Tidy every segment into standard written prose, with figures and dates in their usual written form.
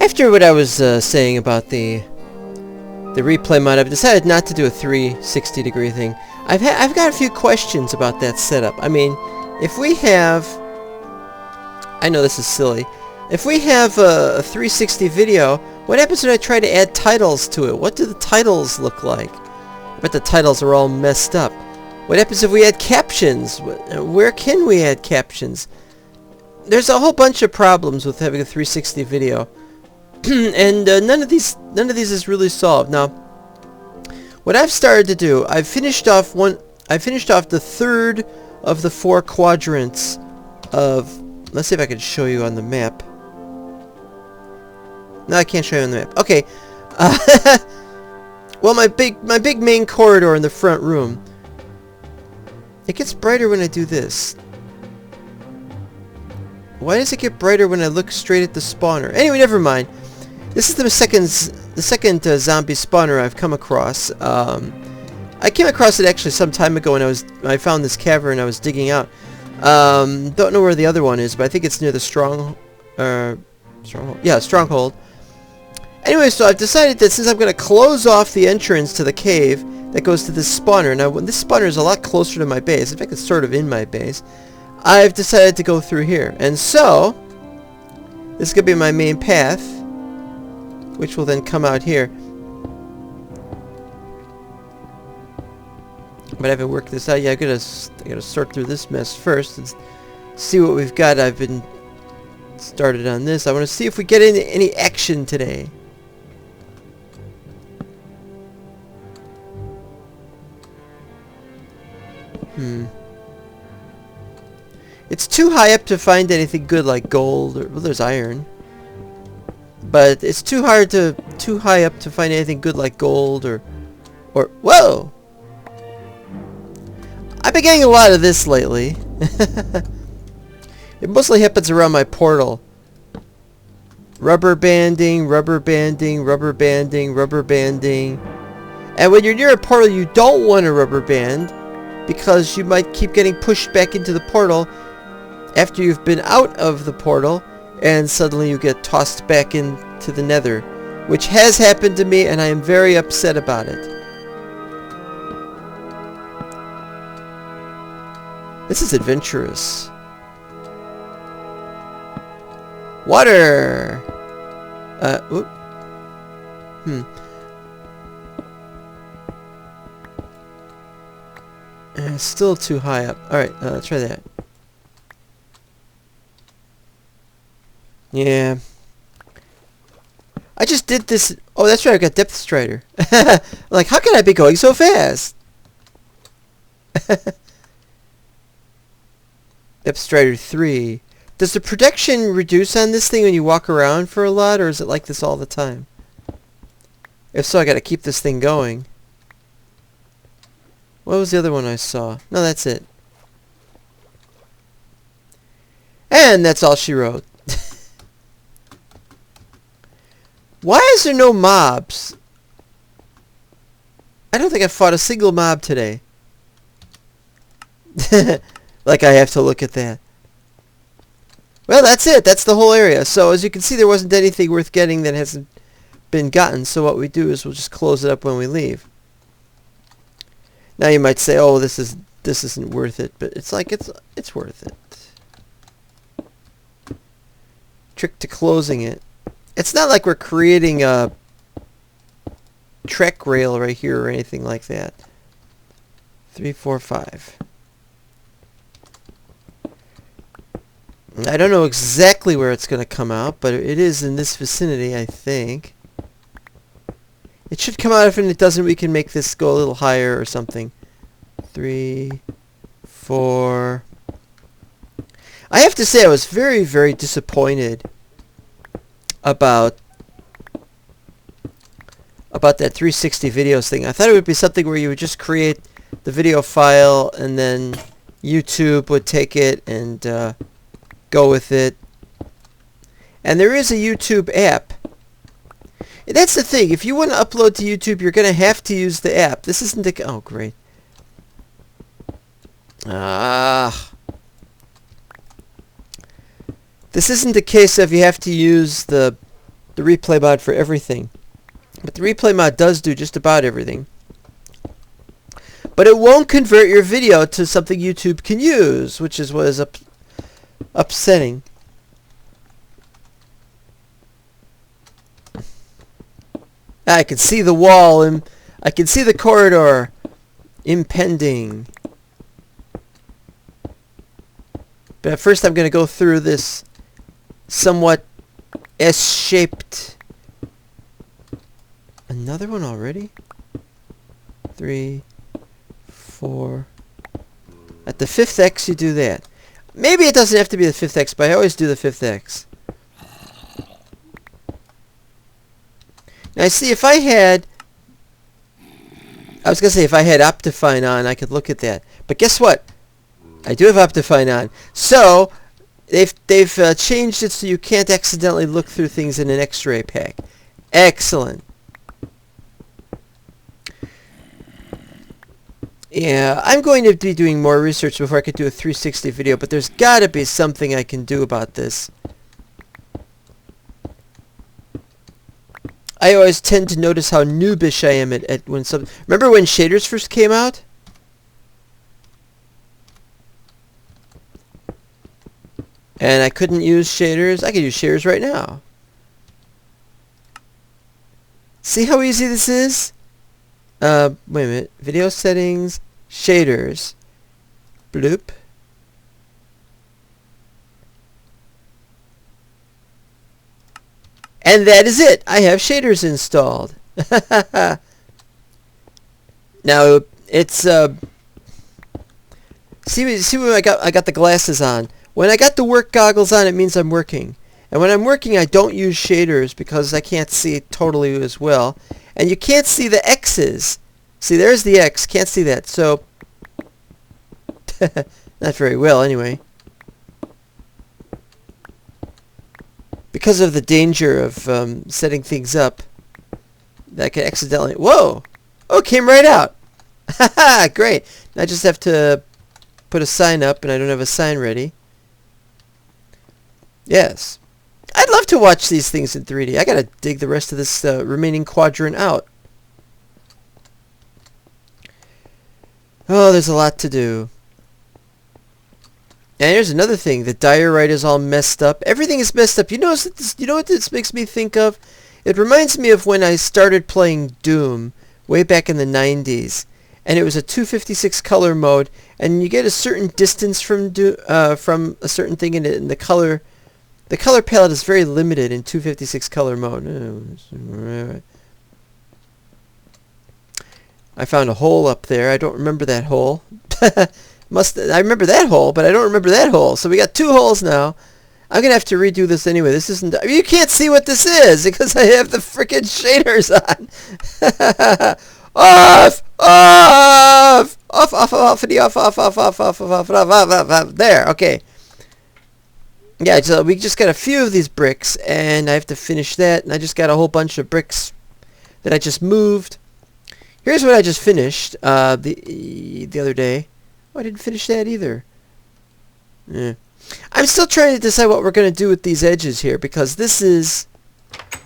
After what I was saying about the replay mode, I've decided not to do a 360 degree thing. I've got a few questions about that setup. I mean, if we have, I know this is silly, if we have a 360 video, what happens when I try to add titles to it? What do the titles look like? I bet the titles are all messed up. What happens if we add captions? Where can we add captions? There's a whole bunch of problems with having a 360 video. And none of these is really solved. Now, what I've started to do, I finished off the third of the 4 quadrants of, let's see if I can show you on the map. No, I can't show you on the map. Okay. Well, my big main corridor in the front room. It gets brighter when I do this. Why does it get brighter when I look straight at the spawner? Anyway, never mind. This is the second zombie spawner I've come across. I came across it actually some time ago when I found this cavern I was digging out. Don't know where the other one is, but I think it's near the stronghold. Yeah, stronghold. Anyway, so I've decided that since I'm going to close off the entrance to the cave that goes to this spawner. Now, this spawner is a lot closer to my base. In fact, it's sort of in my base. I've decided to go through here. And so, this is going to be my main path, which will then come out here. But I haven't worked this out yet. I gotta sort through this mess first and see what we've got. I've been started on this. I want to see if we get any action today. It's too high up to find anything good like gold. Well, there's iron. But it's too high up to find anything good like gold or whoa! I've been getting a lot of this lately. It mostly happens around my portal. Rubber banding, rubber banding, rubber banding, rubber banding. And when you're near a portal, you don't want to rubber band because you might keep getting pushed back into the portal after you've been out of the portal, and suddenly you get tossed back into the nether, which has happened to me, and I am very upset about it. This is adventurous. Water! Oop. It's still too high up. Alright, let's try that. Yeah. I just did this. Oh, that's right, I got Depth Strider. Like, how can I be going so fast? Depth Strider 3. Does the protection reduce on this thing when you walk around for a lot, or is it like this all the time? If so, I gotta keep this thing going. What was the other one I saw? No, that's it. And that's all she wrote. Why is there no mobs? I don't think I fought a single mob today. Like I have to look at that. Well, that's it. That's the whole area. So as you can see, there wasn't anything worth getting that hasn't been gotten. So what we do is we'll just close it up when we leave. Now you might say, "Oh, this isn't worth it," but it's like it's worth it. Trick to closing it. It's not like we're creating a trek rail right here or anything like that. 3, 4, 5. I don't know exactly where it's going to come out, but it is in this vicinity, I think. It should come out. If it doesn't, we can make this go a little higher or something. 3, 4. I have to say I was very, very disappointed about that 360 videos thing. I thought it would be something where you would just create the video file and then YouTube would take it and go with it. And there is a YouTube app. And that's the thing. If you want to upload to YouTube, you're going to have to use the app. This isn't the... Oh, great. This isn't the case of you have to use the the replay mod for everything. But the replay mod does do just about everything. But it won't convert your video to something YouTube can use, which is what is upsetting. I can see the wall, and I can see the corridor impending. But first I'm going to go through this somewhat S-shaped... Another one already? 3, 4... At the 5th X you do that. Maybe it doesn't have to be the 5th X, but I always do the 5th X. Now see, if I had... I was going to say if I had Optifine on, I could look at that. But guess what? I do have Optifine on. So, they've changed it so you can't accidentally look through things in an X-ray pack. Excellent. Yeah, I'm going to be doing more research before I could do a 360 video, but there's got to be something I can do about this. I always tend to notice how noobish I am at when some... Remember when shaders first came out? And I couldn't use shaders. I could use shaders right now. See how easy this is? Wait a minute. Video settings, shaders. Bloop. And that is it. I have shaders installed. Now it's see when I got the glasses on. When I got the work goggles on, it means I'm working. And when I'm working, I don't use shaders because I can't see it totally as well. And you can't see the X's. See, there's the X. Can't see that. So, not very well anyway. Because of the danger of setting things up, that I could accidentally... Whoa! Oh, it came right out. Haha, great. Now I just have to put a sign up, and I don't have a sign ready. Yes. I'd love to watch these things in 3D. I gotta dig the rest of this remaining quadrant out. Oh, there's a lot to do. And here's another thing. The diorite is all messed up. Everything is messed up. You know what this makes me think of? It reminds me of when I started playing Doom way back in the 90s. And it was a 256 color mode. And you get a certain distance from a certain thing in it. And the color palette is very limited in 256 color mode. I found a hole up there. I don't remember that hole. I remember that hole, but I don't remember that hole. So we got 2 holes now. I'm gonna have to redo this anyway. This isn't... You can't see what this is because I have the frickin' shaders on. Off! Off! Off! Off! Off! Off! There. Okay. Yeah. So we just got a few of these bricks, and I have to finish that. And I just got a whole bunch of bricks that I just moved. Here's what I just finished the other day. Oh, I didn't finish that either. Yeah. I'm still trying to decide what we're going to do with these edges here, because this is,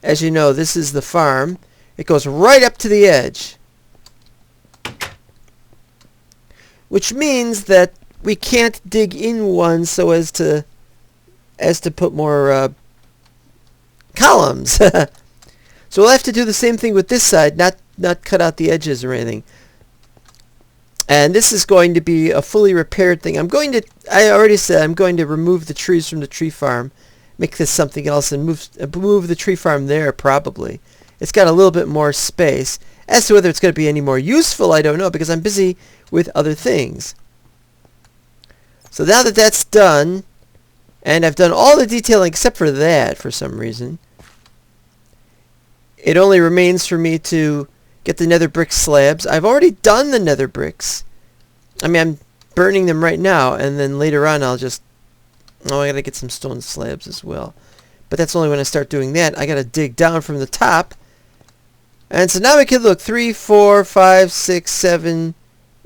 as you know, this is the farm. It goes right up to the edge. Which means that we can't dig in one so as to put more columns. So we'll have to do the same thing with this side, not cut out the edges or anything. And this is going to be a fully repaired thing. I already said I'm going to remove the trees from the tree farm, make this something else, and move the tree farm there probably. It's got a little bit more space. As to whether it's going to be any more useful, I don't know, because I'm busy with other things. So now that that's done, and I've done all the detailing except for that for some reason, it only remains for me to get the nether brick slabs. I've already done the nether bricks. I mean, I'm burning them right now, and then later on I'll just... Oh, I gotta get some stone slabs as well. But that's only when I start doing that. I gotta dig down from the top. And so now we can look. 3, 4, 5, 6, 7,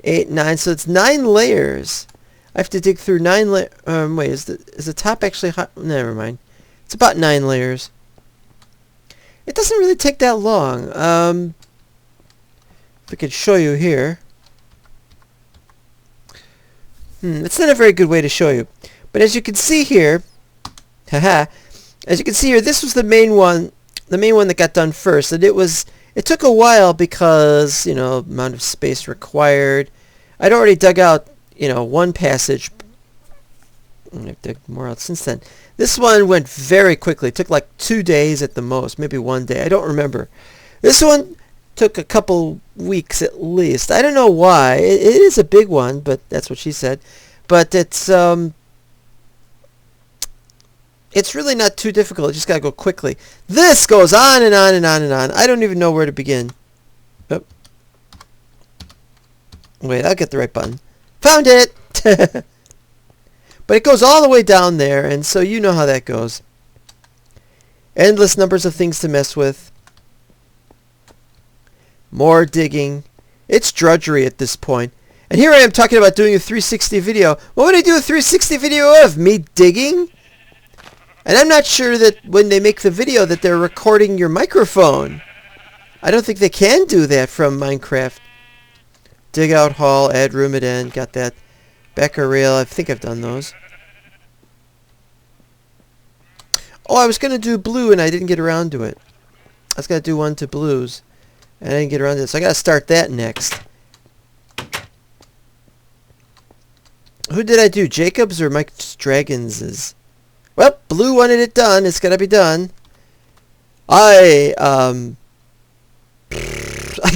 8, 9. So it's 9 layers. I have to dig through 9 layers. Wait, is the top actually hot? Never mind. It's about 9 layers. It doesn't really take that long. If I could show you here. It's not a very good way to show you. But as you can see here, as you can see here, this was the main one that got done first. And it took a while because, amount of space required. I'd already dug out, one passage. I've dug more out since then. This one went very quickly. It took like 2 days at the most, maybe 1 day. I don't remember. This one took a couple weeks at least. I don't know why. It is a big one, but that's what she said. But it's really not too difficult. You just gotta go quickly. This goes on and on and on and on. I don't even know where to begin. Oh. Wait, I'll get the right button. Found it! But it goes all the way down there, and so you know how that goes. Endless numbers of things to mess with. More digging. It's drudgery at this point. And here I am talking about doing a 360 video. What would I do a 360 video of? Me digging? And I'm not sure that when they make the video that they're recording your microphone. I don't think they can do that from Minecraft. Dig out hall, add room at end. Got that. Backer rail. I think I've done those. Oh, I was going to do blue and I didn't get around to it. I was going to do one to blues. And I didn't get around to it. So I got to start that next. Who did I do? Jacob's or Mike's Dragons's? Well, blue wanted it done. It's got to be done. I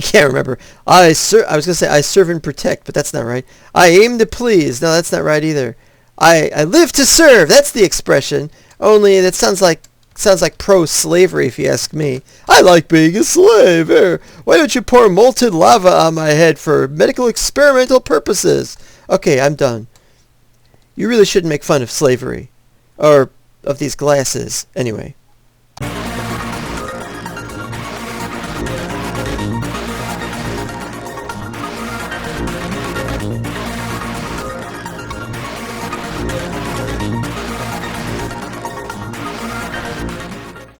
can't remember. I was going to say I serve and protect, but that's not right. I aim to please. No, that's not right either. I live to serve. That's the expression. Only that sounds like pro-slavery if you ask me. I like being a slave. Here, why don't you pour molten lava on my head for medical experimental purposes? Okay, I'm done. You really shouldn't make fun of slavery. Or of these glasses. Anyway.